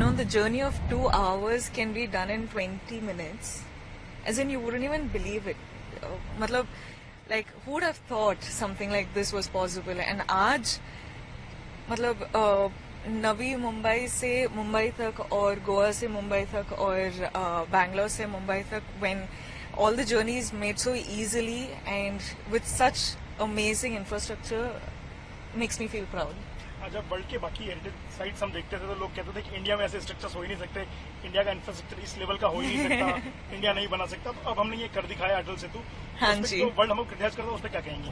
the journey of 2 hours can be done in 20 minutes. As in, you wouldn't even believe it. Matlab, like, who would have thought something like this was possible? And आज मतलब नवी मुंबई से मुंबई तक और गोवा से मुंबई तक और बैंगलोर से मुंबई तक, when all the journey is made so easily and with such amazing infrastructure, makes me feel proud. जब वर्ल्ड के बाकी हेरिटेज साइट्स हम देखते थे तो लोग कहते थे कि इंडिया में ऐसे स्ट्रक्चर्स हो ही नहीं सकते, इंडिया का इंफ्रास्ट्रक्चर इस लेवल का हो ही नहीं सकता, इंडिया नहीं बना सकता। तो अब हमने ये कर दिखाया अटल सेतु। हाँ जी। तो वर्ल्ड हमको क्रिटिसाइज करता है, उस पर क्या कहेंगे?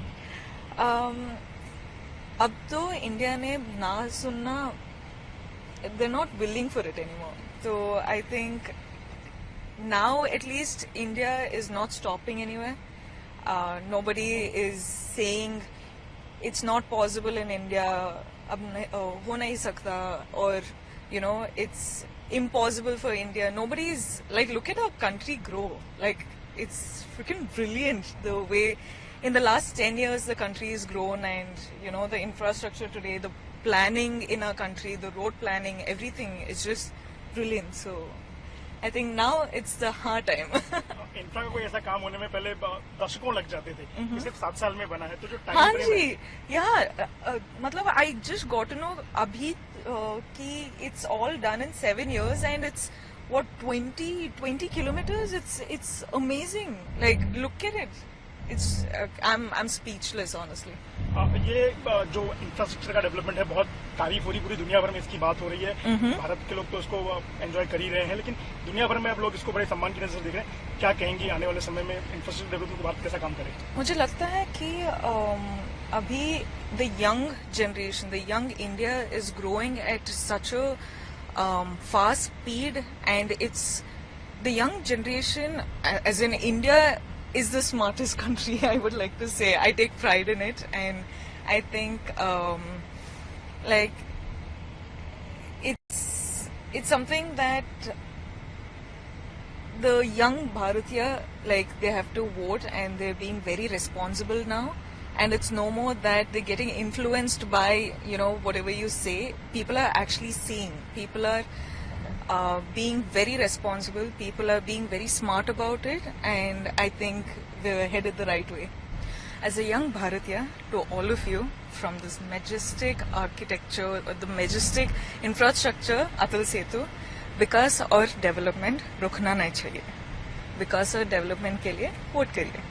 अब तो इंडिया ने ना सुनना, they are not willing for it anymore. तो I think now at least India is not stopping anywhere. Nobody is saying it's not possible in India, ab ho nahi sakta, or it's impossible for India. Nobody is like, look at our country grow. Like, it's freaking brilliant the way in the last 10 years the country has grown, and the infrastructure today, the planning in our country, the road planning, everything is just brilliant. So I think now it's the hard time. Infra का कोई ऐसा काम होने में पहले दशकों लग जाते थे, सिर्फ 7 साल में बना है, तो जो टाइम हाँ जी, मतलब I just got to know अभी कि it's all done in 7 years and it's what 20 kilometers. It's amazing. Like, look at it. It's I'm speechless honestly. ये जो इंफ्रास्ट्रक्चर का डेवलपमेंट है, बहुत तारीफ हो रही, पूरी दुनिया भर में इसकी बात हो रही है। भारत के लोग तो इसको एंजॉय कर ही रहे हैं, लेकिन दुनिया भर में अब लोग इसको बड़े सम्मान की नजर से देख रहे हैं। क्या कहेंगी आने वाले समय में इंफ्रास्ट्रक्चर डेवलपमेंट के बाद कैसा काम करे? मुझे लगता है कि अभी the young generation, the young India is growing at such a fast speed, and it's the young generation age in India is the smartest country, I would like to say. I take pride in it, and I think like it's something that the young Bharatiya, like, they have to vote, and they're being very responsible now, and it's no more that they're getting influenced by whatever you say. People are actually seeing, people are being very responsible, people are being very smart about it, and I think we're headed the right way. As a young Bharatiya, to all of you, from this majestic architecture, the majestic infrastructure, Atal Setu, विकास और development रुकना नहीं चाहिए। विकास और development के लिए vote करिए।